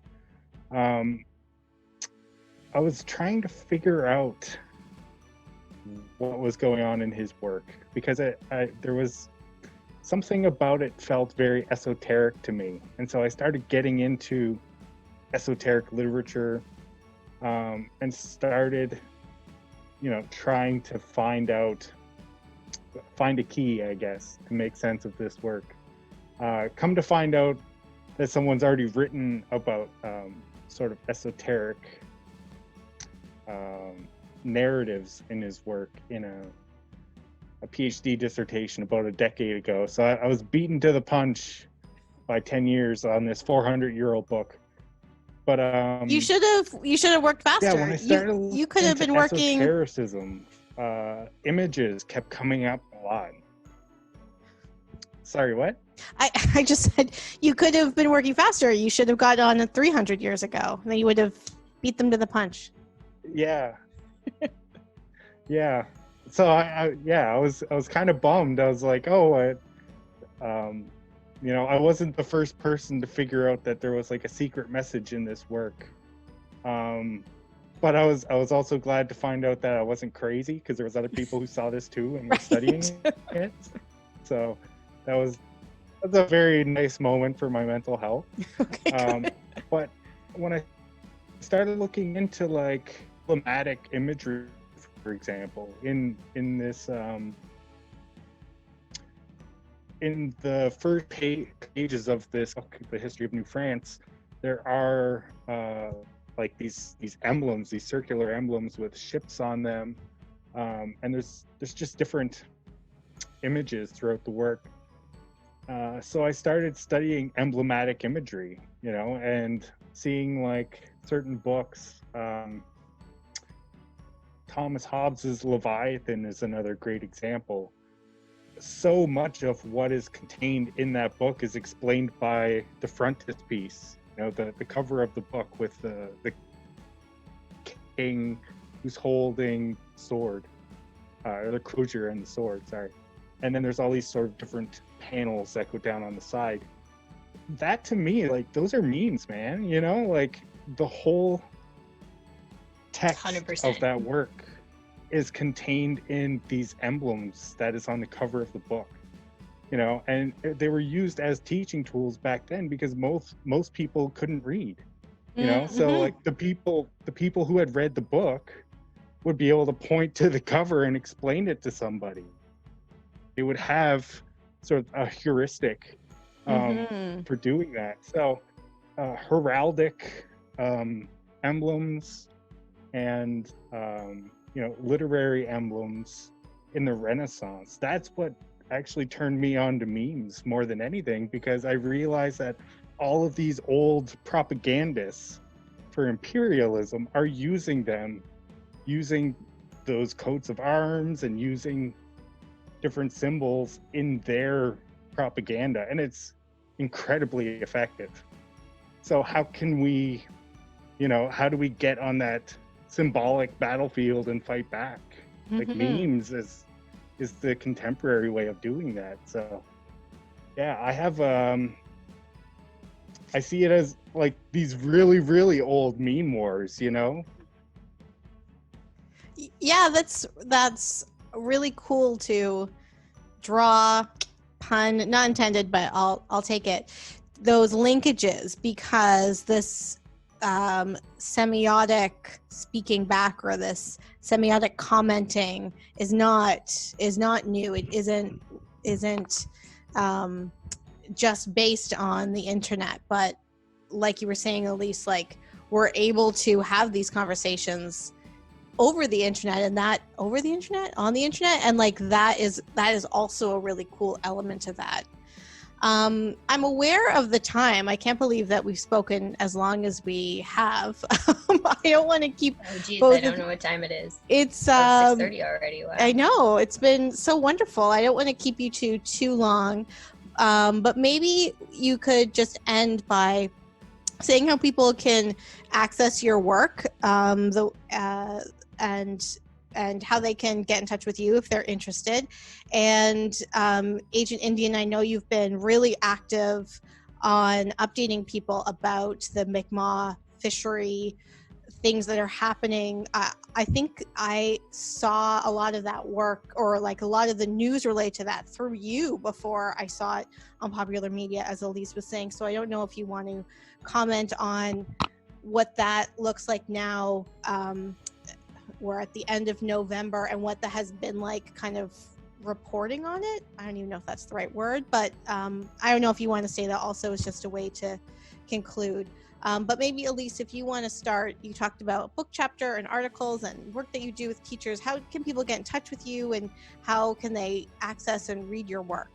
I was trying to figure out what was going on in his work because there was something about it felt very esoteric to me. And so I started getting into esoteric literature and started, trying to find a key, I guess, to make sense of this work. Come to find out that someone's already written about sort of esoteric narratives in his work in a PhD dissertation about a decade ago. So I was beaten to the punch by 10 years on this 400-year-old book. But you should have worked faster. Yeah, when I started you could have been working. Esotericism, images kept coming up a lot. Sorry, what? I just said you could have been working faster. You should have got on 300 years ago. And then you would have beat them to the punch. Yeah. Yeah. So I was kind of bummed. I was like, I wasn't the first person to figure out that there was like a secret message in this work. But I was also glad to find out that I wasn't crazy because there was other people who saw this too and were studying it. So that's a very nice moment for my mental health. Okay, but when I started looking into like emblematic imagery, for example, in this in the first pages of this book, The History of New France, there are like these emblems, these circular emblems with ships on them, and there's just different images throughout the work. So I started studying emblematic imagery, and seeing like certain books. Thomas Hobbes's Leviathan is another great example. So much of what is contained in that book is explained by the frontispiece, the cover of the book with the king who's holding sword, or the crozier and the sword, sorry. And then there's all these sort of different panels that go down on the side. That to me, like, those are memes, man, like the whole text 100%. of that work is contained in these emblems that is on the cover of the book, and they were used as teaching tools back then because most people couldn't read, so like the people who had read the book would be able to point to the cover and explain it to somebody. They would have sort of a heuristic for doing that. So heraldic emblems and literary emblems in the Renaissance, that's what actually turned me on to memes more than anything, because I realized that all of these old propagandists for imperialism are using those coats of arms and using different symbols in their propaganda, and it's incredibly effective. So how can we, how do we get on that symbolic battlefield and fight back? Like memes is the contemporary way of doing that. So yeah, I have I see it as like these really, really old meme wars, Yeah, that's really cool to draw, pun not intended, but I'll take it, those linkages, because this semiotic speaking back, or this semiotic commenting is not new. It isn't just based on the internet, but like you were saying, Elysse, like we're able to have these conversations over the internet, and that over the internet, on the internet, and like that is also a really cool element of that. I'm aware of the time. I can't believe that we've spoken as long as we have. I don't want to keep. Oh geez, I don't know what time it is. It's 6:30 already. Wow. I know, it's been so wonderful. I don't want to keep you too long, but maybe you could just end by saying how people can access your work, and how they can get in touch with you if they're interested. And AgentNDN, I know you've been really active on updating people about the Mi'kmaq fishery, things that are happening. I think I saw a lot of that work, or like a lot of the news related to that, through you before I saw it on popular media, as Elysse was saying. So I don't know if you want to comment on what that looks like now. We're at the end of November, and what that has been like kind of reporting on it. I don't even know if that's the right word, but I don't know if you want to say that also is just a way to conclude. But maybe Elysse, if you want to start, you talked about book chapter and articles and work that you do with teachers. How can people get in touch with you, and how can they access and read your work?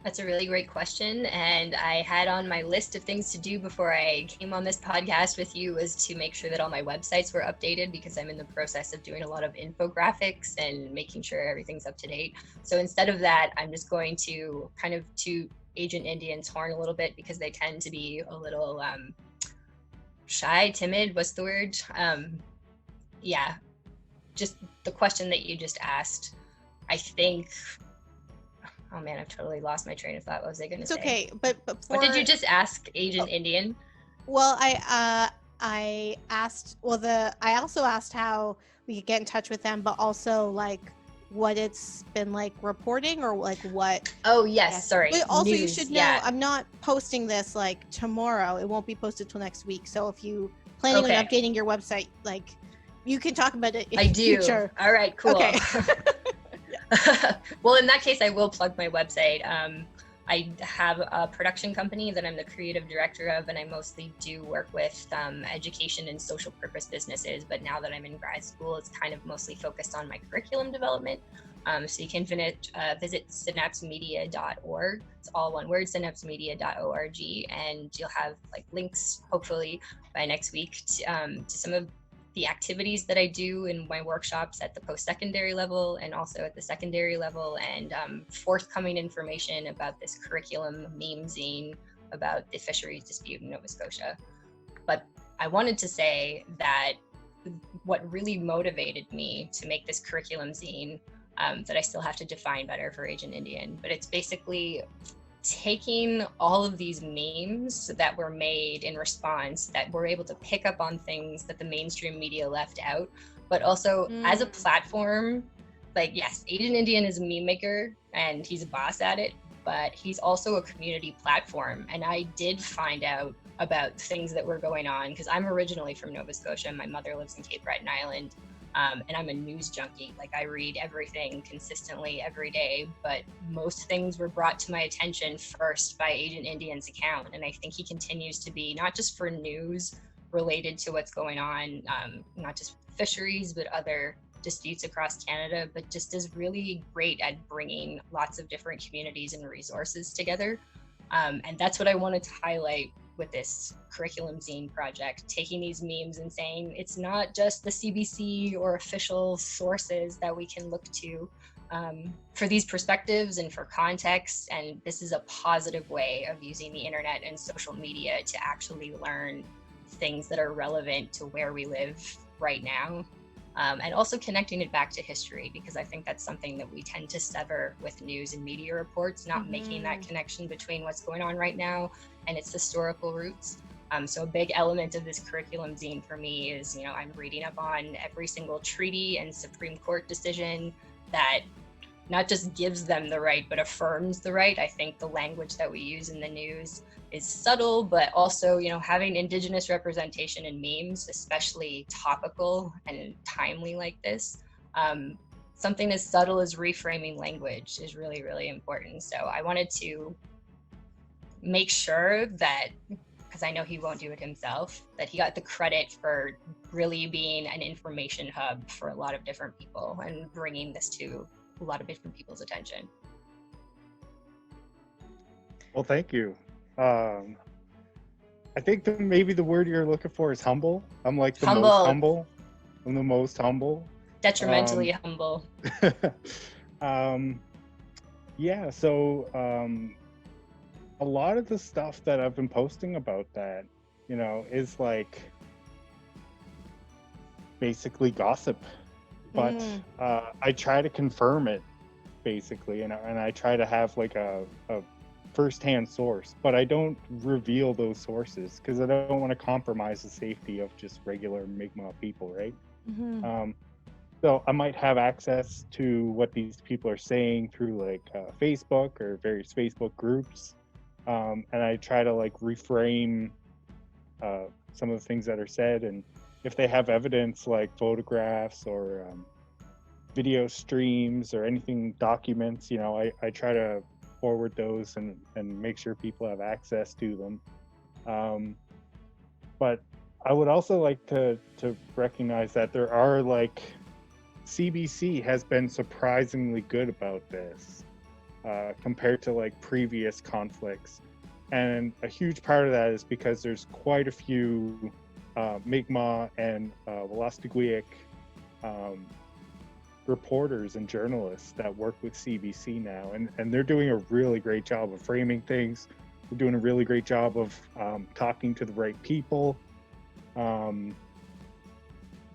That's a really great question. And I had on my list of things to do before I came on this podcast with you was to make sure that all my websites were updated, because I'm in the process of doing a lot of infographics and making sure everything's up to date. So instead of that, I'm just going to kind of toot AgentNDN's horn a little bit, because they tend to be a little shy, timid, what's the word? Yeah, just the question that you just asked, I think. Oh man, I've totally lost my train of thought. What was I going to say? It's okay, but what did you just ask, AgentNDN? Well, I asked. Well, I also asked how we could get in touch with them, but also like what it's been like reporting, or like what. Oh yes, sorry. But also, news, you should know, yeah. I'm not posting this like tomorrow. It won't be posted till next week. So if you planning on updating your website, like you can talk about it in I do. future. All right, cool. Okay. Well, in that case, I will plug my website. I have a production company that I'm the creative director of, and I mostly do work with education and social purpose businesses. But now that I'm in grad school, it's kind of mostly focused on my curriculum development. So you can visit synapsemedia.org. It's all one word, synapsemedia.org, and you'll have like links, hopefully by next week, to some of the activities that I do in my workshops at the post-secondary level and also at the secondary level, and forthcoming information about this curriculum meme zine about the fisheries dispute in Nova Scotia. But I wanted to say that what really motivated me to make this curriculum zine, that I still have to define better for AgentNDN, but it's basically taking all of these memes that were made in response, that were able to pick up on things that the mainstream media left out, but also as a platform, like, yes, AgentNDN is a meme maker and he's a boss at it, but he's also a community platform. And I did find out about things that were going on, because I'm originally from Nova Scotia. My mother lives in Cape Breton Island. And I'm a news junkie. Like, I read everything consistently every day, but most things were brought to my attention first by AgentNDN's account. And I think he continues to be, not just for news related to what's going on, not just fisheries, but other disputes across Canada, but just is really great at bringing lots of different communities and resources together. And that's what I wanted to highlight with this curriculum zine project, taking these memes and saying it's not just the CBC or official sources that we can look to for these perspectives and for context. And this is a positive way of using the internet and social media to actually learn things that are relevant to where we live right now. And also connecting it back to history, because I think that's something that we tend to sever with news and media reports, not making that connection between what's going on right now and its historical roots. So a big element of this curriculum zine for me is, I'm reading up on every single treaty and Supreme Court decision that not just gives them the right, but affirms the right. I think the language that we use in the news is subtle, but also, having Indigenous representation in memes, especially topical and timely like this, something as subtle as reframing language is really, really important. So I wanted to make sure that because I know he won't do it himself, that he got the credit for really being an information hub for a lot of different people and bringing this to a lot of different people's attention. Well, thank you. I think that maybe the word you're looking for is humble. I'm like the most humble. I'm the most humble. Detrimentally humble. Yeah, so a lot of the stuff that I've been posting about that, you know, is like basically gossip. But I try to confirm it, basically, and I try to have like a first-hand source, but I don't reveal those sources because I don't want to compromise the safety of just regular Mi'kmaq people, right? So I might have access to what these people are saying through like Facebook or various Facebook groups, and I try to like reframe some of the things that are said, and if they have evidence like photographs or video streams or anything, documents, you know, I try to forward those and make sure people have access to them. But I would also like to recognize that there are like, CBC has been surprisingly good about this compared to like previous conflicts. And a huge part of that is because there's quite a few Mi'kmaq and Wolastoqiyik reporters and journalists that work with CBC now, and they're doing a really great job of framing things. They're doing a really great job of talking to the right people.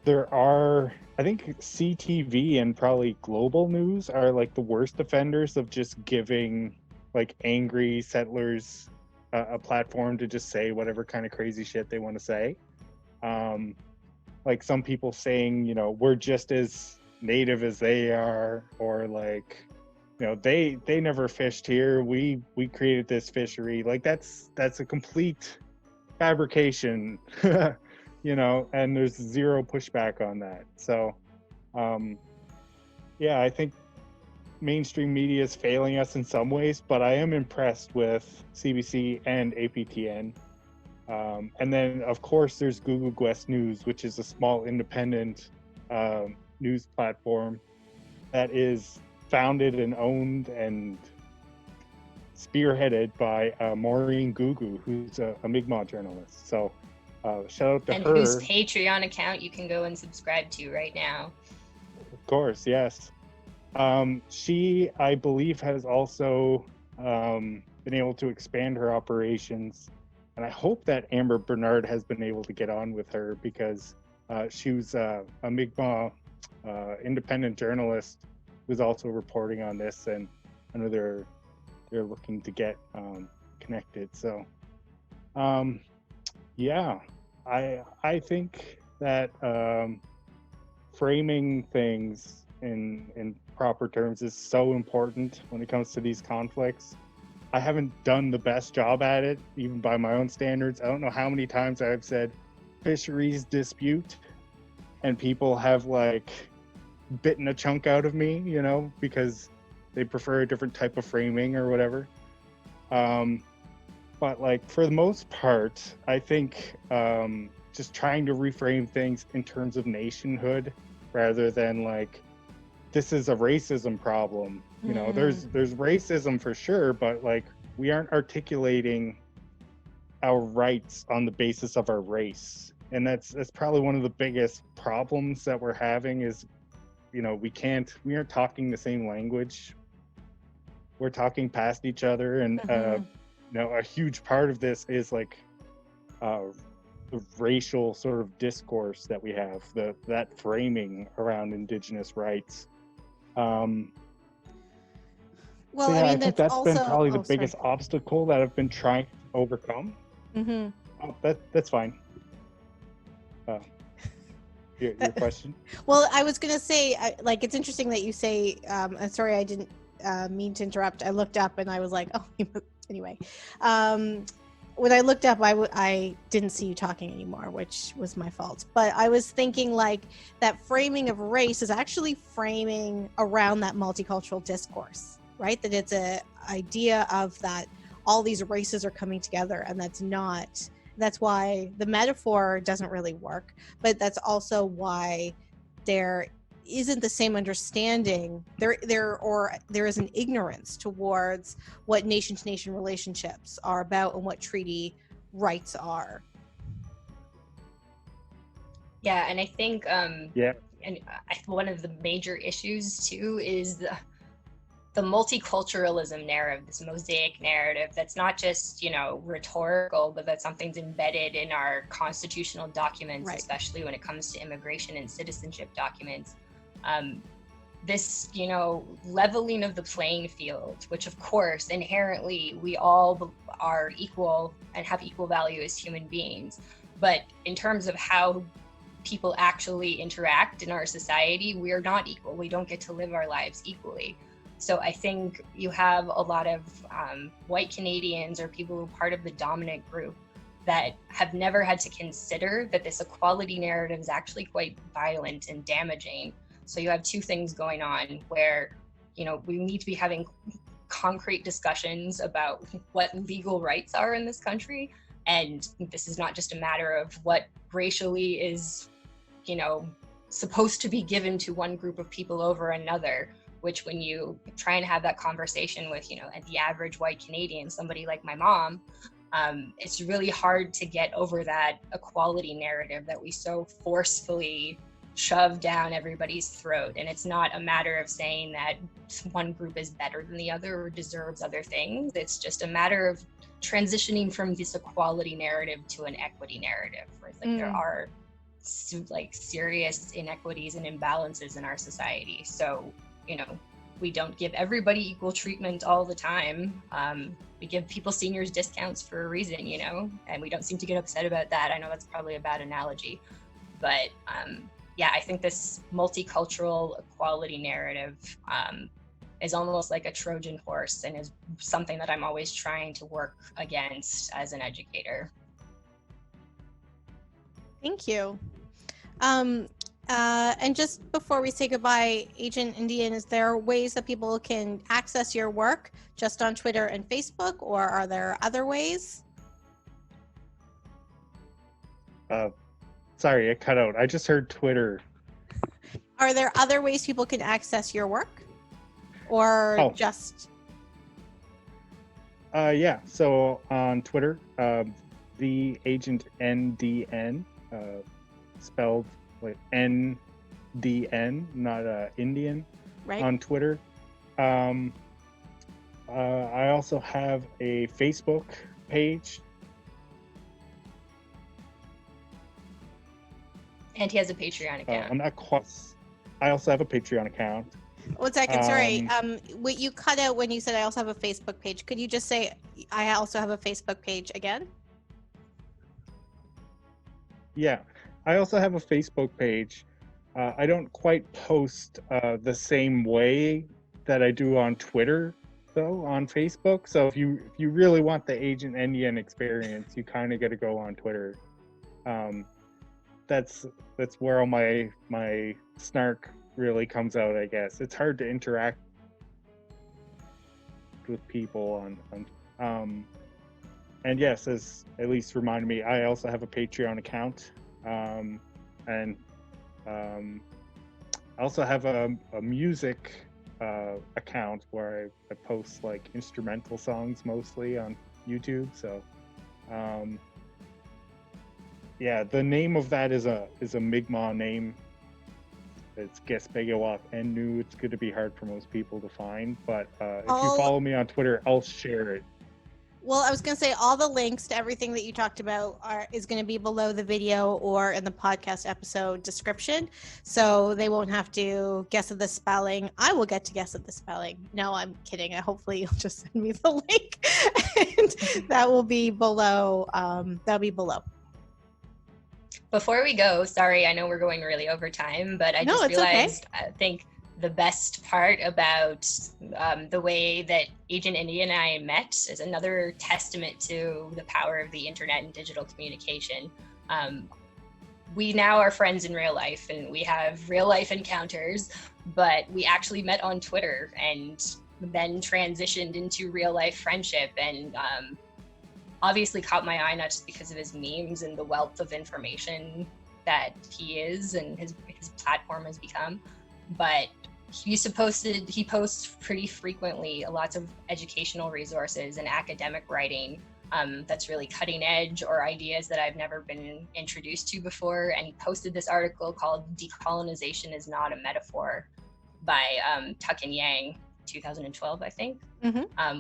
There are, I think CTV and probably Global News are like the worst offenders of just giving like angry settlers a platform to just say whatever kind of crazy shit they want to say. Like some people saying, you know, we're just as native as they are, or like, you know, they never fished here, we created this fishery. Like that's a complete fabrication. You know, and there's zero pushback on that. So yeah, I think mainstream media is failing us in some ways, but I am impressed with CBC and APTN. And then of course there's Google Quest News, which is a small independent news platform that is founded and owned and spearheaded by Maureen Gugu, who's a Mi'kmaq journalist. So shout out to her. And whose Patreon account you can go and subscribe to right now. Of course, yes. She, I believe, has also been able to expand her operations. And I hope that Amber Bernard has been able to get on with her, because she was a Mi'kmaq independent journalist who's also reporting on this, and I know they're looking to get connected. So yeah, I think that framing things in proper terms is so important when it comes to these conflicts. I haven't done the best job at it, even by my own standards. I don't know how many times I've said fisheries dispute, and people have like bitten a chunk out of me, you know, because they prefer a different type of framing or whatever. But like for the most part, I think just trying to reframe things in terms of nationhood rather than like, this is a racism problem. You know, there's racism for sure, but like we aren't articulating our rights on the basis of our race. And that's probably one of the biggest problems that we're having is, you know, we aren't talking the same language. We're talking past each other. And, you know, a huge part of this is like the racial sort of discourse that we have, that framing around Indigenous rights. Well, so yeah, I mean, think that's also been probably the biggest obstacle that I've been trying to overcome. Oh, that's fine. Your question? Well, I was going to say, like, it's interesting that you say, sorry, I didn't mean to interrupt. I looked up and I was like, oh, anyway. When I looked up, I didn't see you talking anymore, which was my fault. But I was thinking like that framing of race is actually framing around that multicultural discourse, right? That it's a idea of that all these races are coming together, and that's not that's why the metaphor doesn't really work, but that's also why there isn't the same understanding there is an ignorance towards what nation to nation relationships are about and what treaty rights are. Yeah, and I think Yeah. and one of the major issues too is the multiculturalism narrative, this mosaic narrative that's not just, you know, rhetorical, but that something's embedded in our constitutional documents, Right. especially when it comes to immigration and citizenship documents. This, you know, leveling of the playing field, which of course inherently we all are equal and have equal value as human beings, but in terms of how people actually interact in our society, we're not equal. We don't get to live our lives equally. So I think you have a lot of white Canadians or people who are part of the dominant group that have never had to consider that this equality narrative is actually quite violent and damaging. So you have two things going on where, you know, we need to be having concrete discussions about what legal rights are in this country. And this is not just a matter of what racially is, you know, supposed to be given to one group of people over another, which when you try and have that conversation with, you know, the average white Canadian, somebody like my mom, it's really hard to get over that equality narrative that we so forcefully shove down everybody's throat. And it's not a matter of saying that one group is better than the other or deserves other things. It's just a matter of transitioning from this equality narrative to an equity narrative, where it's like there are like serious inequities and imbalances in our society. So, you know, we don't give everybody equal treatment all the time. We give people, seniors, discounts for a reason, you know, and we don't seem to get upset about that. I know that's probably a bad analogy, but yeah, I think this multicultural equality narrative is almost like a Trojan horse and is something that I'm always trying to work against as an educator. Thank you. And just before we say goodbye, AgentNDN, is there ways that people can access your work just on Twitter and Facebook, or are there other ways? Sorry, it cut out. I just heard Twitter. Are there other ways people can access your work, or just? Yeah. So on Twitter, the AgentNDN, spelled like NDN, not Indian, Right. on Twitter. I also have a Facebook page. And he has a Patreon account. I'm not quite. I also have a Patreon account. 1 second, sorry. What you cut out when you said I also have a Facebook page. Could you just say I also have a Facebook page again? Yeah, I also have a Facebook page. I don't quite post the same way that I do on Twitter, though, on Facebook. So if you really want the AgentNDN experience, you kind of got to go on Twitter. That's where all my snark really comes out, I guess. It's hard to interact with people on and yes, as Elysse reminded me, I also have a Patreon account, and I also have a music account where I post like instrumental songs mostly on YouTube. So yeah, the name of that is a Mi'kmaq name. It's Gespegawak Ennu. It's going to be hard for most people to find, but if you follow me on Twitter, I'll share it. Well, I was going to say all the links to everything that you talked about is going to be below the video or in the podcast episode description, so they won't have to guess at the spelling. I will get to guess at the spelling. No, I'm kidding. Hopefully you'll just send me the link, and that will be below. That'll be below. Before we go, sorry, I know we're going really over time, but I just realized, okay. I think the best part about the way that AgentNDN and I met is another testament to the power of the internet and digital communication. We now are friends in real life and we have real life encounters, but we actually met on Twitter and then transitioned into real life friendship. And obviously caught my eye, not just because of his memes and the wealth of information that he is and his platform has become, but he posts pretty frequently lots of educational resources and academic writing that's really cutting edge, or ideas that I've never been introduced to before. And he posted this article called "Decolonization is Not a Metaphor" by Tuck and Yang, 2012, I think,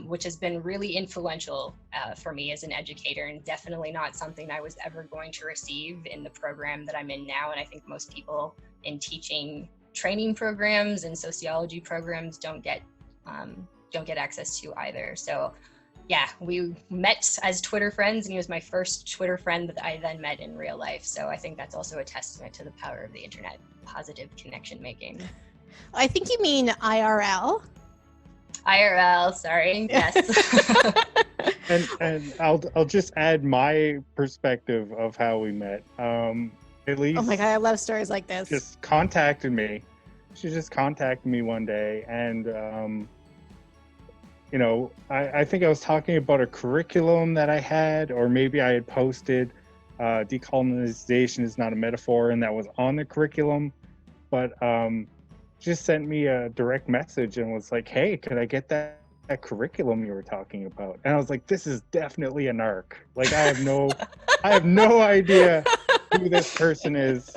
which has been really influential for me as an educator, and definitely not something I was ever going to receive in the program that I'm in now. And I think most people in teaching training programs and sociology programs don't get access to either. So yeah, we met as Twitter friends, and he was my first Twitter friend that I then met in real life. So I think that's also a testament to the power of the internet, positive connection making. I think you mean IRL. IRL, sorry. Yes. And I'll just add my perspective of how we met. Elysse, Oh my God, I love stories like this. just contacted me. She just contacted me one day, and I think I was talking about a curriculum that I had, or maybe I had posted decolonization is not a metaphor, and that was on the curriculum, but just sent me a direct message and was like, hey, could I get that curriculum you were talking about? And I was like, this is definitely a narc. Like, I have no idea who this person is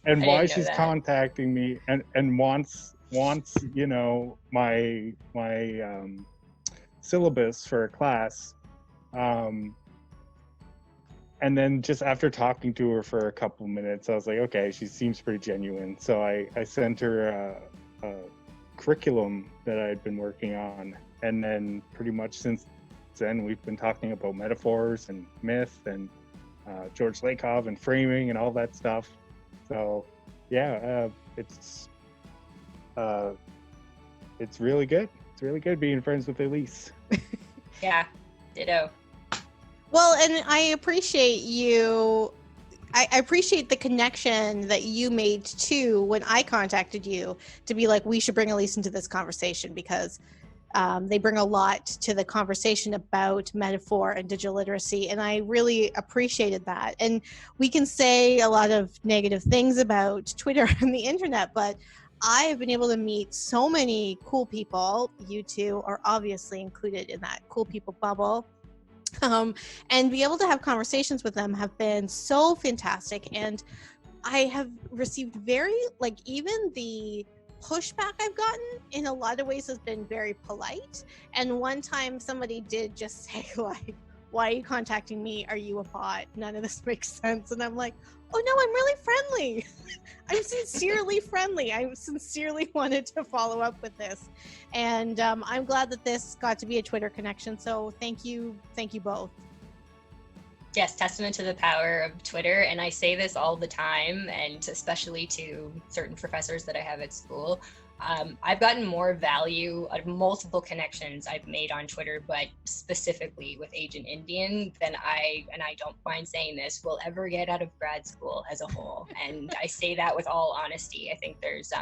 and why she's contacting me and wants my syllabus for a class. And then just after talking to her for a couple minutes, I was like, okay, she seems pretty genuine. So I sent her a curriculum that I had been working on. And then pretty much since then, we've been talking about metaphors and myth and George Lakoff and framing and all that stuff. So yeah, it's really good. It's really good being friends with Elysse. Yeah, ditto. Well, and I appreciate you. I appreciate the connection that you made too when I contacted you to be like, we should bring Elysse into this conversation, because they bring a lot to the conversation about metaphor and digital literacy. And I really appreciated that. And we can say a lot of negative things about Twitter and the internet, but I have been able to meet so many cool people. You two are obviously included in that cool people bubble. And be able to have conversations with them have been so fantastic. And I have received even the pushback I've gotten in a lot of ways has been very polite. And one time somebody did just say, like, why are you contacting me? Are you a bot? None of this makes sense. And I'm like, oh no, I'm really friendly. I'm sincerely friendly. I sincerely wanted to follow up with this. And I'm glad that this got to be a Twitter connection. So thank you both. Yes, testament to the power of Twitter. And I say this all the time, and especially to certain professors that I have at school. I've gotten more value out of multiple connections I've made on Twitter, but specifically with AgentNDN than I don't mind saying this, will ever get out of grad school as a whole. And I say that with all honesty. I think there's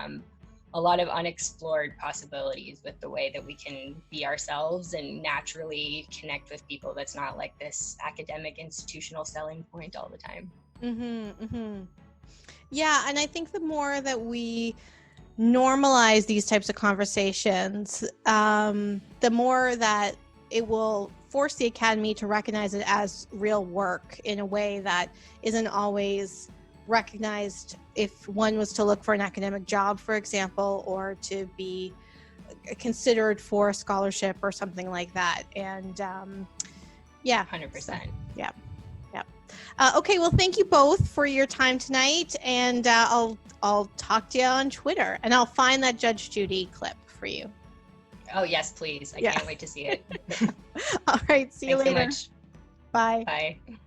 a lot of unexplored possibilities with the way that we can be ourselves and naturally connect with people. That's not like this academic institutional selling point all the time. Yeah, and I think the more that we normalize these types of conversations, the more that it will force the academy to recognize it as real work in a way that isn't always recognized if one was to look for an academic job, for example, or to be considered for a scholarship or something like that. And yeah, 100%. Yeah. Okay, well, thank you both for your time tonight, and I'll talk to you on Twitter, and I'll find that Judge Judy clip for you. Oh yes, please! I can't wait to see it. All right, see you later. Thanks so much. Bye. Bye.